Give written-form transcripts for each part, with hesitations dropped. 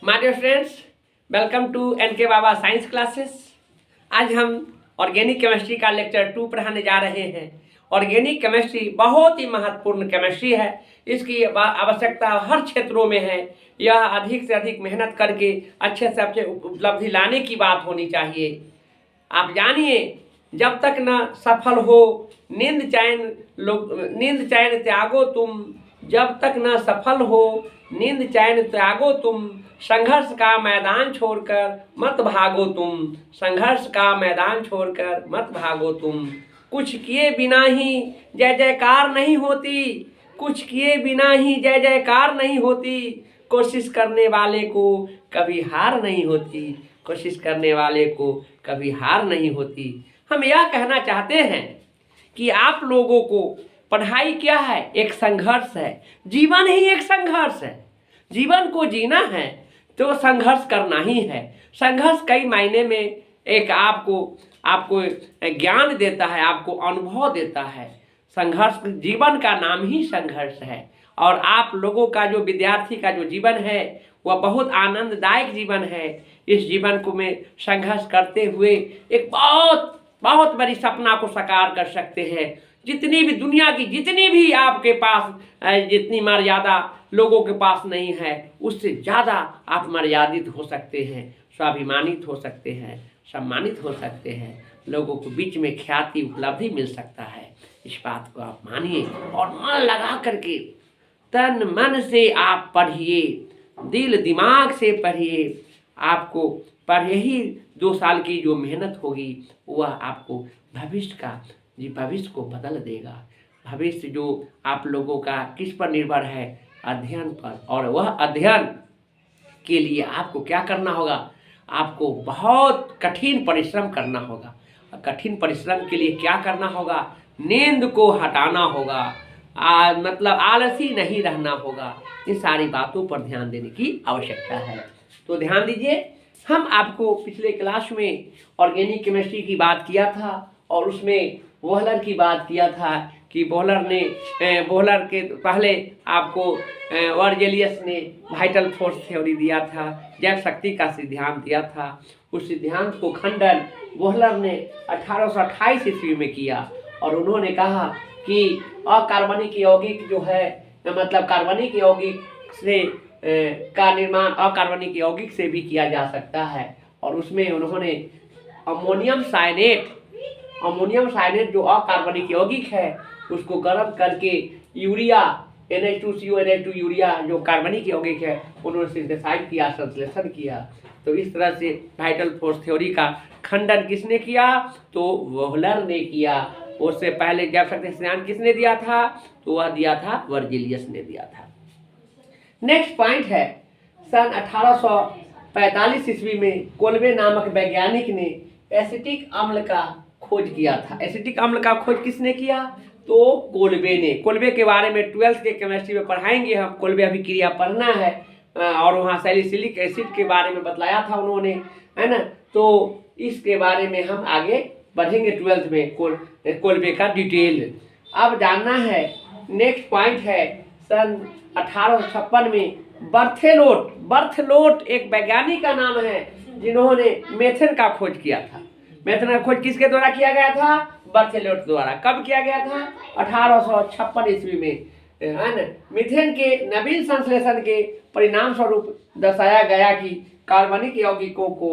My dear friends, welcome to NK Baba science classes. आज हम organic chemistry का lecture 2 पढ़ाने जा रहे हैं। ऑर्गेनिक केमिस्ट्री बहुत ही महत्वपूर्ण केमिस्ट्री है। इसकी आवश्यकता हर क्षेत्रों में है। यह अधिक से अधिक मेहनत करके अच्छे से अच्छे उपलब्धि लाने की बात होनी चाहिए। आप जानिए, जब तक न सफल हो नींद चैन त्यागो तुम, जब तक न सफल हो नींद चैन त्यागो तुम, संघर्ष का मैदान छोड़कर मत भागो तुम, संघर्ष का मैदान छोड़कर मत भागो तुम। कुछ किए बिना ही जय जयकार नहीं होती, कुछ किए बिना ही जय जयकार नहीं होती, कोशिश करने वाले को कभी हार नहीं होती, कोशिश करने वाले को कभी हार नहीं होती। हम यह कहना चाहते हैं कि आप लोगों को पढ़ाई क्या है? एक संघर्ष है। जीवन ही एक संघर्ष है। जीवन को जीना है तो संघर्ष करना ही है। संघर्ष कई मायने में एक आपको ज्ञान देता है, आपको अनुभव देता है। संघर्ष, जीवन का नाम ही संघर्ष है। और आप लोगों का जो विद्यार्थी का जो जीवन है वह बहुत आनंददायक जीवन है। इस जीवन को में संघर्ष करते हुए एक बहुत बड़ी सपना को साकार कर सकते हैं। जितनी भी दुनिया की जितनी भी आपके पास जितनी मर्यादा लोगों के पास नहीं है, उससे ज़्यादा आप मर्यादित हो सकते हैं, स्वाभिमानित हो सकते हैं, सम्मानित हो सकते हैं। लोगों के बीच में ख्याति उपलब्धि मिल सकता है। इस बात को आप मानिए और मन लगा करके तन मन से आप पढ़िए, दिल दिमाग से पढ़िए। आपको पढ़े ही 2 साल की जो मेहनत होगी वह आपको भविष्य को बदल देगा। भविष्य जो आप लोगों का किस पर निर्भर है? अध्ययन पर। और वह अध्ययन के लिए आपको क्या करना होगा? आपको बहुत कठिन परिश्रम करना होगा। कठिन परिश्रम के लिए क्या करना होगा? नींद को हटाना होगा, मतलब आलसी नहीं रहना होगा। इन सारी बातों पर ध्यान देने की आवश्यकता है। तो ध्यान दीजिए, हम आपको पिछले क्लास में ऑर्गेनिक केमिस्ट्री की बात किया था और उसमें बोहलर की बात किया था कि बोहलर के पहले आपको वर्जेलियस ने वाइटल फोर्स थ्योरी दिया था, जैव शक्ति का सिद्धांत दिया था। उस सिद्धांत को खंडन बोहलर ने 1828 ईस्वी में किया और उन्होंने कहा कि अकार्बनिक यौगिक जो है, मतलब कार्बनिक यौगिक से का निर्माण अकार्बनिक यौगिक से भी किया जा सकता है। और उसमें उन्होंने अमोनियम साइनेट जो अकार्बनिक यौगिक है उसको गर्म करके यूरिया NH2CO NH2 यूरिया जो कार्बनिक यौगिक है उन्होंने सिंथेसाइज किया, संश्लेषण किया। तो इस तरह से वाइटल फोर्स थ्योरी का खंडन किसने किया? तो बोहलर ने किया। उससे पहले जैव शक्ति सिद्धांत किसने दिया था? तो वह दिया था वर्जिलियस ने दिया था। नेक्स्ट पॉइंट है, सन 1845 ईस्वी में कोल्बे नामक वैज्ञानिक ने एसिटिक अम्ल का खोज किया था। एसिटिक अम्ल का खोज किसने किया? तो कोल्बे ने। कोल्बे के बारे में 12th के केमिस्ट्री में पढ़ाएंगे हम। कोल्बे अभिक्रिया पढ़ना है और वहाँ सैलिसिलिक एसिड के बारे में बतलाया था उन्होंने, है ना। तो इसके बारे में हम आगे बढ़ेंगे 12th में, कोल्बे का डिटेल अब जानना है। नेक्स्ट पॉइंट है, सन 1856 में बर्थेलोट एक वैज्ञानिक का नाम है जिन्होंने मेथेन का खोज किया था। मेथेन का खोज किसके द्वारा किया गया था? बर्थेलोट द्वारा। कब किया गया था? 1856 ईस्वी में, है ना। मीथेन के नवीन संश्लेषण के परिणाम स्वरूप दर्शाया गया कि कार्बनिक यौगिकों को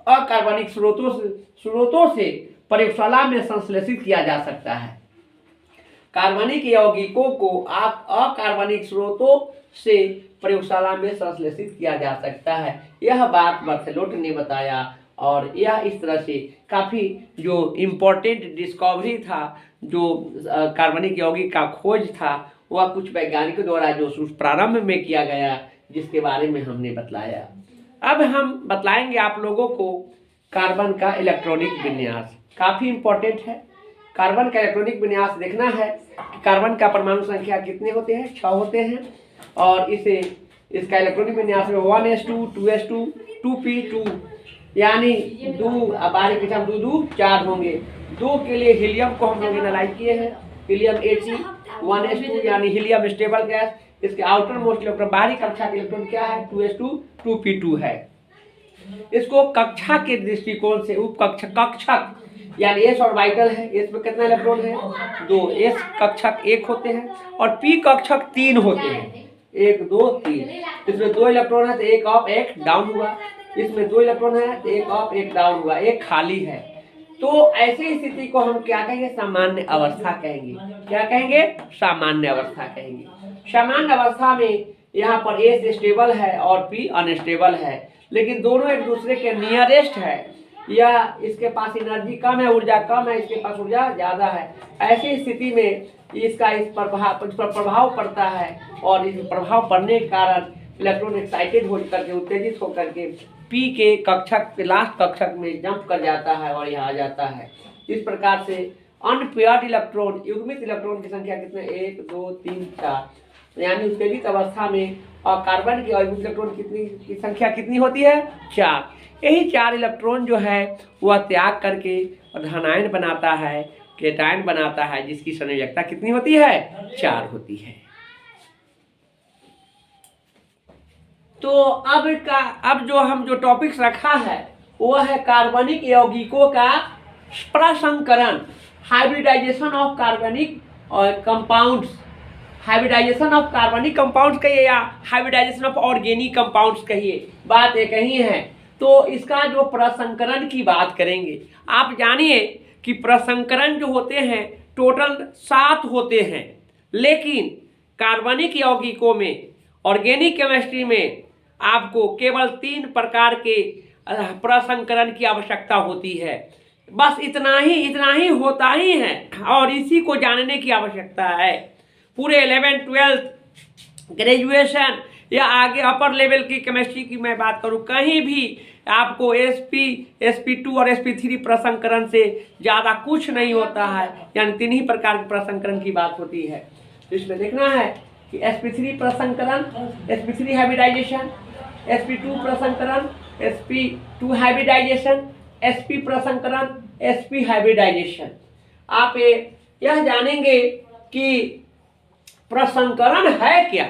अकार्बनिक स्रोतों से प्रयोगशाला में संश्लेषित किया जा सकता है। कार्बनिक यौगिकों को अकार्बनिक स्रोतों से प्रयोगशाला में संश्लेषित किया जा सकता है। यह बात बर्थेलोट ने बताया और यह इस तरह से काफ़ी जो इम्पोर्टेंट डिस्कवरी था, जो कार्बनिक यौगिक का खोज था, वह कुछ वैज्ञानिकों द्वारा जो प्रारंभ में किया गया, जिसके बारे में हमने बतलाया। अब हम बतलाएंगे आप लोगों को कार्बन का इलेक्ट्रॉनिक विन्यास। काफ़ी इम्पोर्टेंट है। कार्बन का इलेक्ट्रॉनिक विन्यास देखना है कि कार्बन का परमाणु संख्या कितने होते हैं? 6 होते हैं। और इसका इलेक्ट्रॉनिक विन्यास में 1s2 2s2 2p2 यानी 2 4 होंगे। 2 के लिए हीलियम को हम लोग एनालाइज किए हैं। हीलियम He 1s2 यानी हीलियम स्टेबल गैस, इसके आउटर मोस्ट इलेक्ट्रॉन बाहरी कक्षा के इलेक्ट्रॉन क्या है 2s2 2p2 है। इसको कक्षा के दृष्टिकोण से उप कक्षक यानी एस ऑर्बिटल है, एस में कितना इलेक्ट्रॉन है 2, एस कक्षक 1 होते हैं और पी कक्षक 3 होते हैं, 1 2 3। इसमें 2 इलेक्ट्रॉन है तो एक अप एक डाउन हुआ, इसमें 2 इलेक्ट्रॉन है तो एक अप एक डाउन हुआ, एक खाली है। तो ऐसी स्थिति को हम क्या कहेंगे सामान्य अवस्था कहेंगे। क्या कहेंगे सामान्य अवस्था कहेंगे। सामान्य अवस्था में यहाँ पर एस स्टेबल है और पी अनस्टेबल है, लेकिन दोनों एक दूसरे के नियरेस्ट है, या इसके पास एनर्जी कम है, ऊर्जा कम है, इसके पास ऊर्जा ज्यादा है। ऐसी स्थिति में इसका इस पर प्रभाव पड़ता है और इस प्रभाव पड़ने के कारण इलेक्ट्रॉन एक्साइटेड हो करके उत्तेजित होकर के पी के कक्षक लास्ट कक्षक में जंप कर जाता है और यहाँ आ जाता है। इस प्रकार से अनपेयर्ड इलेक्ट्रॉन युग्मित इलेक्ट्रॉन की संख्या कितने 1 2 3 4 यानी उत्तेजित अवस्था में और कार्बन की युग्मित इलेक्ट्रॉन की संख्या कितनी होती है 4। यही 4 इलेक्ट्रॉन जो है वह त्याग करके धनायन बनाता है, केटायन बनाता है, जिसकी संयोजकता कितनी होती है 4 होती है। तो अब जो हम जो टॉपिक्स रखा है वह है कार्बनिक यौगिकों का प्रसंकरण, हाइब्रिडाइजेशन ऑफ कार्बनिक कंपाउंड्स, हाइब्रिडाइजेशन ऑफ कार्बनिक कंपाउंड्स कहिए या हाइब्रिडाइजेशन ऑफ ऑर्गेनिक कंपाउंड्स कहिए, बात एक ही है। तो इसका जो प्रसंकरण की बात करेंगे, आप जानिए कि प्रसंकरण जो होते हैं टोटल 7 होते हैं, लेकिन कार्बनिक यौगिकों में ऑर्गेनिक केमिस्ट्री में आपको केवल 3 प्रकार के प्रसंकरण की आवश्यकता होती है। बस इतना ही होता ही है और इसी को जानने की आवश्यकता है। पूरे 11th 12th ग्रेजुएशन या आगे अपर लेवल की केमिस्ट्री की मैं बात करूं, कहीं भी आपको sp2 और sp3 प्रसंकरण से ज़्यादा कुछ नहीं होता है, यानी 3 ही प्रकार के प्रसंकरण की बात होती है। तो इसमें देखना है कि sp3 प्रसंकरण, sp3 हाइब्रिडाइजेशन, sp2 प्रसंकरण, sp2 हाइब्रिडाइजेशन, sp प्रसंकरण, sp हाइब्रिडाइजेशन। आप यह जानेंगे कि प्रसंकरण है क्या।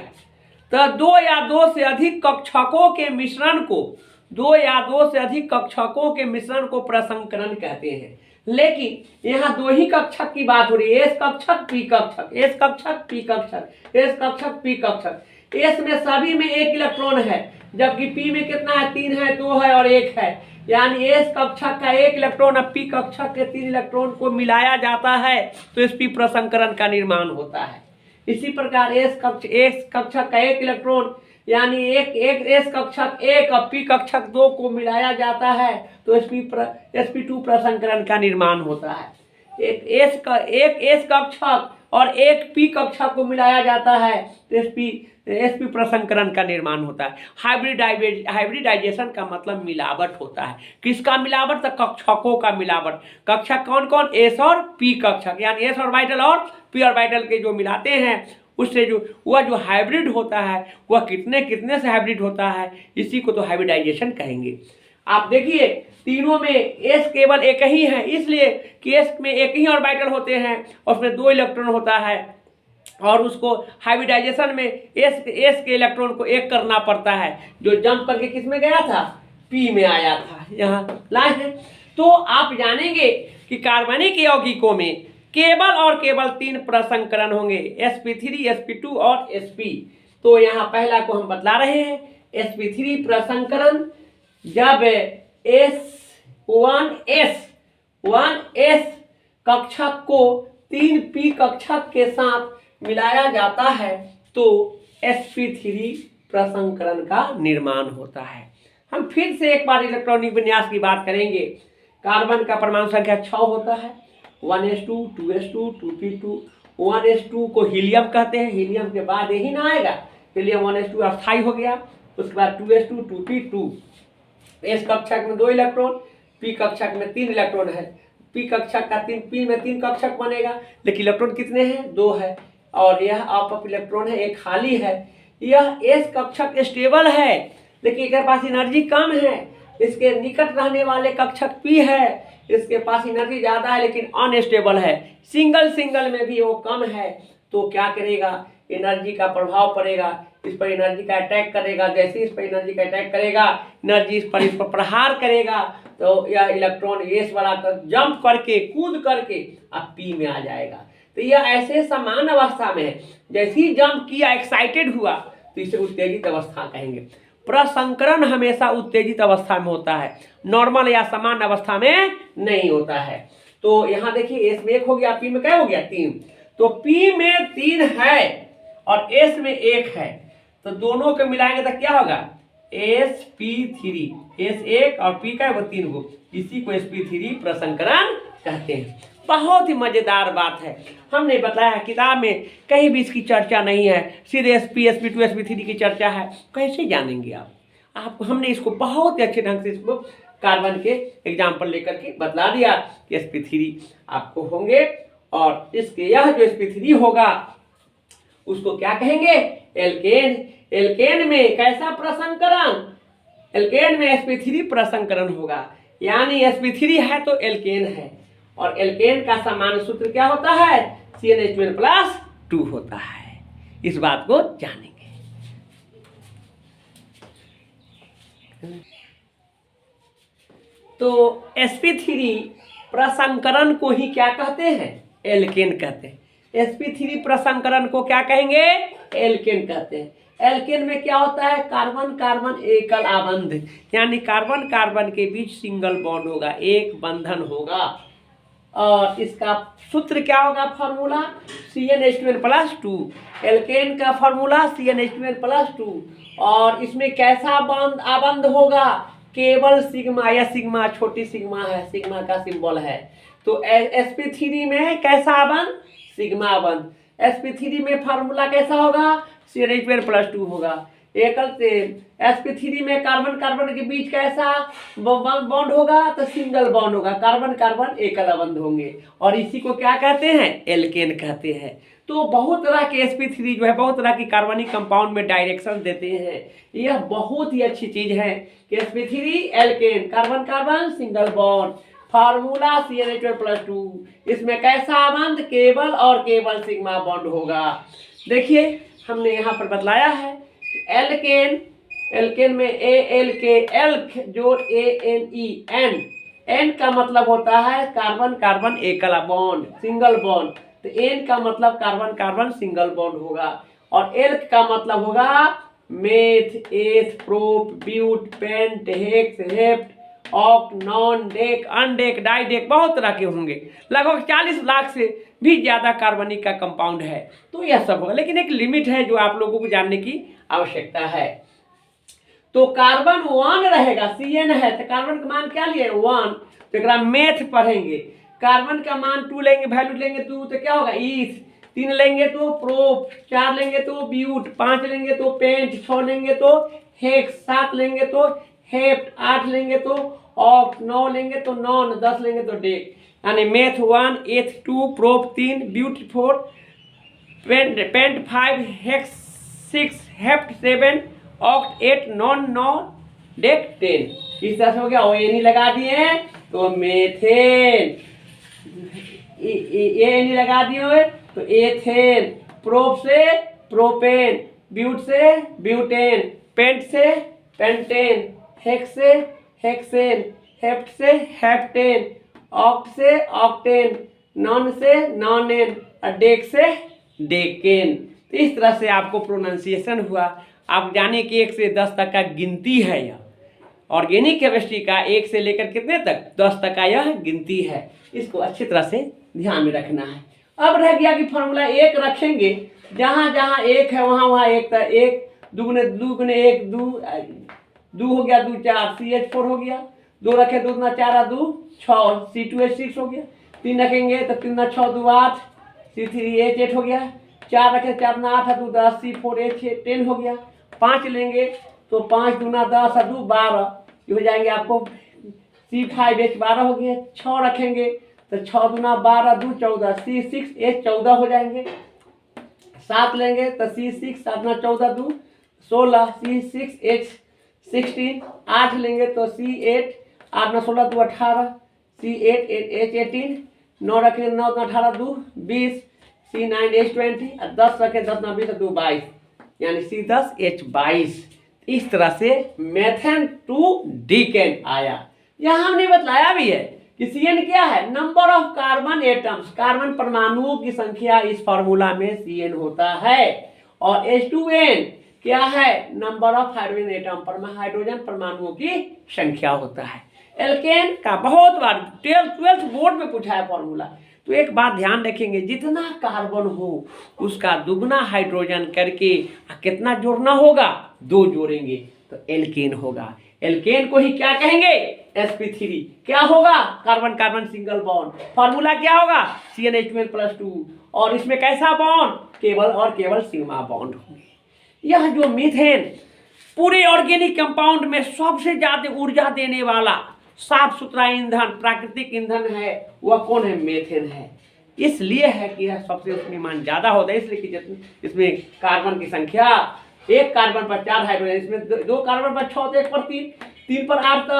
तो 2 या 2 से अधिक कक्षकों के मिश्रण को 2 या 2 से अधिक कक्षकों के मिश्रण को प्रसंकरण कहते हैं। लेकिन यहाँ 2 ही कक्षक की बात हो रही है, एस कक्षक पी कक्षक, एस कक्षक पी कक्षक, एस कक्षक पी कक्षक। एस में सभी में 1 इलेक्ट्रॉन है, जबकि पी में कितना है 3 है, 2 है और 1 है, यानी एस कक्षक का 1 इलेक्ट्रॉन अब पी कक्षक के 3 इलेक्ट्रॉन को मिलाया जाता है तो इस पी प्रसंकरण का निर्माण होता है। इसी प्रकार एस कक्षक का 1 इलेक्ट्रॉन यानी एक एस कक्षक 1 और पी कक्षक 2 को मिलाया जाता है तो sp2 प्रसंकरण का निर्माण होता है। एक एस कक्षक और 1 पी कक्षक को मिलाया जाता है तो sp प्रसंकरण का निर्माण होता है। हाइब्रिडाइजेशन का मतलब मिलावट होता है। किसका मिलावट? तो कक्षकों का मिलावट। कक्षक कौन कौन? एस और पी कक्षक, यानी एस ऑर्बिटल और पी ऑर्बिटल के जो मिलाते हैं उससे जो हाइब्रिड होता है वह कितने से हाइब्रिड होता है, इसी को तो हाइब्रिडाइजेशन कहेंगे। आप देखिए तीनों में एस केवल एक ही है, इसलिए कि एस में एक ही ऑर्बिटल होते हैं और उसमें 2 इलेक्ट्रॉन होता है और उसको हाइब्रिडाइजेशन में एस के इलेक्ट्रॉन को 1 करना पड़ता है, जो जंप करके किस में गया था? पी में आया था, यहाँ लाए हैं। तो आप जानेंगे कि कार्बनिक यौगिकों में केवल और केवल 3 प्रसंकरण होंगे, sp3, sp2 और sp। तो यहाँ पहला को हम बतला रहे हैं, sp3 प्रसंकरण जब1s कक्षक को 3p कक्षक के साथ मिलाया जाता है तो sp3 प्रसंकरण का निर्माण होता है। हम फिर से एक बार इलेक्ट्रॉनिक विन्यास की बात करेंगे। कार्बन का परमाणु संख्या 6 होता है, 1s2 2s2 2p2। 1s2 को हीलियम कहते हैं, हीलियम के बाद यही ना आएगा, हीलियम 1s2 अस्थाई हो गया। उसके बाद 2s2 2p2। एस कक्षक में 2 इलेक्ट्रॉन, पी कक्षक में 3 इलेक्ट्रॉन है। पी कक्षक का 3 पी में 3 कक्षक बनेगा, लेकिन इलेक्ट्रॉन कितने हैं? 2 है और यह अप इलेक्ट्रॉन है, एक खाली है। यह एस कक्षक स्टेबल है लेकिन इसके पास एनर्जी कम है। इसके निकट रहने वाले कक्षक पी है, इसके पास एनर्जी ज़्यादा है लेकिन अनस्टेबल है। सिंगल में भी वो कम है, तो क्या करेगा? एनर्जी का प्रभाव पड़ेगा, इस पर एनर्जी का अटैक करेगा। जैसे इस पर एनर्जी का अटैक करेगा, एनर्जी इस पर प्रहार करेगा, तो यह इलेक्ट्रॉन एस वाला जंप करके कूद करके अब पी में आ जाएगा। तो यह ऐसे समान अवस्था में है, जैसे ही जंप किया एक्साइटेड हुआ तो इसे उत्तेजित अवस्था कहेंगे। प्रसंकरण हमेशा उत्तेजित अवस्था में होता है, नॉर्मल या समान अवस्था में नहीं होता है। तो यहाँ देखिए एस में 1 हो गया, पी में क्या हो गया 3। तो पी में 3 है और एस में 1 है, तो दोनों को मिलाएंगे तो क्या होगा sp3, एस 1 और पी का 3 को, इसी को sp3 प्रसंकरण कहते हैं। बहुत ही मजेदार बात है, हमने बताया किताब में कहीं भी इसकी चर्चा नहीं है, सीधे sp sp2 sp3 की चर्चा है। कैसे जानेंगे आप हमने इसको बहुत ही अच्छे ढंग से इसको कार्बन के एग्जाम्पल लेकर के बतला दिया कि sp3 आपको होंगे, और इसके यह जो sp3 होगा उसको क्या कहेंगे एल्केन। एल्केन में कैसा प्रसंकरण, एल्केन में sp3 प्रसंकरण होगा, यानी sp3 है तो एल्केन है, और एल्केन का सामान्य सूत्र क्या होता है CnH2n+2 होता है। इस बात को जानेंगे। तो sp3 प्रसंकरण को ही क्या कहते हैं एल्केन कहते हैं। sp3 प्रसंकरण को क्या कहेंगे एल्केन कहते हैं। एल्केन में क्या होता है कार्बन कार्बन एकल आबंध, यानी कार्बन कार्बन के बीच सिंगल बॉन्ड होगा, एक बंधन होगा, और इसका सूत्र क्या होगा फॉर्मूला CnH2n+2। एल्केन का फॉर्मूला CnH2n+2, और इसमें कैसा आबंध होगा केवल सिग्मा, या सिग्मा छोटी सिग्मा है, सिग्मा का सिंबल है। तो sp3 में कैसा आबंध सिग्मा आबंध। sp3 में फार्मूला कैसा होगा CnH2n+2 होगा। एकल से sp3 में कार्बन कार्बन के बीच कैसा बॉन्ड होगा तो सिंगल बॉन्ड होगा, कार्बन कार्बन एकल आबंध होंगे, और इसी को क्या कहते हैं एल्केन कहते हैं। तो बहुत तरह के sp3 जो है बहुत तरह की कार्बनिक कंपाउंड में डायरेक्शन देते हैं। यह बहुत ही अच्छी चीज है कि sp3 alkane carbon carbon single bond, formula CnH2n+2, इसमें कैसा आबंध केवल और केवल सिग्मा बॉन्ड होगा। देखिए हमने यहाँ पर बतलाया है एल्केन, एल्केन में एल्क जोड़ ANE, एन का मतलब होता है कार्बन कार्बन एकल बॉन्ड सिंगल बॉन्ड, तो एन का मतलब कार्बन कार्बन सिंगल बॉन्ड होगा, और एल्क का मतलब होगा meth eth prop but pent hex hept oct non dec undec didec, बहुत तरह के होंगे, लगभग 40 लाख से भी ज्यादा कार्बनिक का कंपाउंड है। तो यह सब होगा, लेकिन एक लिमिट है जो आप लोगों को जानने की आवश्यकता है। तो कार्बन 1 रहेगा, Cn है तो कार्बन का मान क्या लिए 1, तो एक मेथ पढ़ेंगे, कार्बन का मान 2 लेंगे, वैल्यू लेंगे 2 तो क्या होगा ईथ, 3 लेंगे तो प्रोप, 4 लेंगे तो ब्यूट, 5 लेंगे तो पेंट, 6 लेंगे तो हेक्स, 7 लेंगे तो हेप्ट, 8 लेंगे तो ऑक्ट, 9 लेंगे तो नॉन, 10 लेंगे तो डेक, यानी meth 1 eth 2 prop 3 but 4 pent 5 hex 6 hept 7 oct 8 non 9 dec 10। इस तरह से हो गया। ONE लगा दिए तो मेथेन, ये लगा दिए तो एथेन, प्रोप से प्रोपेन, ब्यूट से ब्यूटेन, पेंट से पेंटेन, हेक्स से हेक्सेन, हेप्ट से हेप्टेन, ऑक्ट से ऑक्टेन, नॉन से नॉनेन, और डेक से डेकेन। तो इस तरह से आपको प्रोनाउंसिएशन हुआ। आप जाने कि 1 से 10 तक का गिनती है, यह ऑर्गेनिक केमिस्ट्री का 1 से लेकर कितने तक 10 तक का यह गिनती है। इसको अच्छी तरह से ध्यान में रखना है। अब रह गया कि फॉर्मूला 1 रखेंगे, जहां जहां 1 है वहां वहां 1 था, 1 दुगुने 1 2 हो गया 2 4 CH4 हो गया, 2 रखे 2 दूना 4 2 6 C2H6 हो गया, 3 रखेंगे तो 3 6 2 8 C3H8 हो गया, 4 रखे 4 दूना 8 2 10 C4H 10 हो गया, 5 लेंगे तो 5 दूना 10 2 12, ये हो जाएंगे आपको C5H 12 हो गए। 6 रखेंगे तो 6 दूना 12 2 14 C6H 14 हो जाएंगे। 7 लेंगे तो C6 7 दूना 14 2 16 C6H 16, 8 लेंगे तो C8 8 9 16 2 18 C8H 18, 9 रखेंगे 9 18 2 20 C9H20 और 10 रखे 10 9 20 2 22 यानी C10H22। इस तरह से मेथेन टू डीकेन आया। यह हमने बतलाया भी है कि Cn क्या है, number of carbon atoms, carbon परमाणुओं की संख्या इस फॉर्मूला में Cn होता है। और H2n क्या है, number of hydrogen atom, hydrogen परमाणुओं की संख्या होता है। एल्केन का बहुत बार 12th बोर्ड में पूछा है फॉर्मूला। तो एक बात ध्यान रखेंगे, जितना कार्बन हो उसका दुगना हाइड्रोजन करके कितना जोड़ना होगा, 2 जोड़ेंगे तो एल्केन होगा। एल्केन को ही क्या कहेंगे, sp3। क्या होगा, carbon carbon single bond. Formula क्या होगा, CnH2n+2। और इसमें कैसा बॉन्ड, केवल और केवल सिग्मा बॉन्ड होंगे। यह जो मीथेन पूरे ऑर्गेनिक कंपाउंड में सबसे ज्यादा ऊर्जा देने वाला साफ सुथरा ईंधन, प्राकृतिक ईंधन है, वह कौन है, मेथेन है। इसलिए है कि यह सबसे इसमें मान ज्यादा होता है, इसलिए कि इसमें कार्बन की संख्या, एक कार्बन पर 4 हाइड्रोजन, इसमें 2 कार्बन पर 6 तो 1 पर 3, 3 पर 8 तो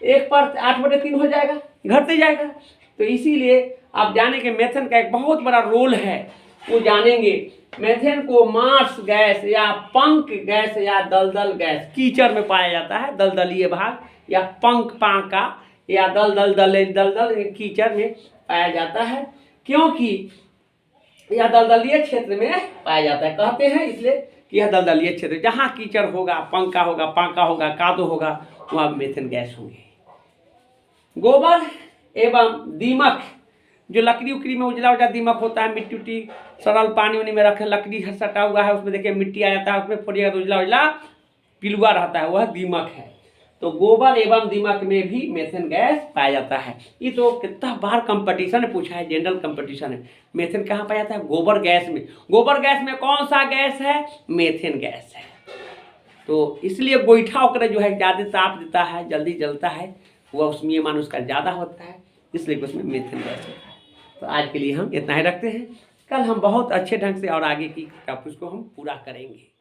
1 पर 8/3 हो जाएगा, घटते जाएगा। तो इसीलिए आप जाने के मेथेन का एक बहुत बड़ा रोल है, वो जानेंगे। मेथेन को मार्स गैस या पंख गैस या दलदल गैस, कीचड़ में पाया जाता है, दलदलीय भाग या पंख पाका या दलदल कीचड़ में पाया जाता है, क्योंकि यह दलदलीय क्षेत्र में पाया जाता है। कहते हैं इसलिए कि यह दलदलीय क्षेत्र, जहाँ कीचड़ होगा, पंखा होगा, पाका होगा, कादो होगा, वहाँ मेथेन गैस होंगे। गोबर एवं दीमक, जो लकड़ी उकड़ी में उजला उजला दीमक होता है, मिट्टी उट्टी सरल पानी उनी में रखे, लकड़ी सटा हुआ है, उसमें देखिए मिट्टी आ जाता है, उसमें फोड़िएगा तो उजला उजला पिलुआ रहता है, वह दीमक है। तो गोबर एवं दीमक में भी मेथेन गैस पाया जाता है। ये तो कितना बार कंपटीशन पूछा है, जनरल कंपटीशन है। मेथेन कहाँ पाया जाता है, गोबर गैस में। गोबर गैस में कौन सा गैस है, मेथेन गैस है। तो इसलिए गोईठा होकर जो है ज़्यादा ताप देता है, जल्दी जलता है, वह उसमें मान उसका ज़्यादा होता है, इसलिए उसमें मेथेन गैस होता है। तो आज के लिए हम इतना ही रखते हैं। कल हम बहुत अच्छे ढंग से और आगे की टॉपिक्स को हम पूरा करेंगे।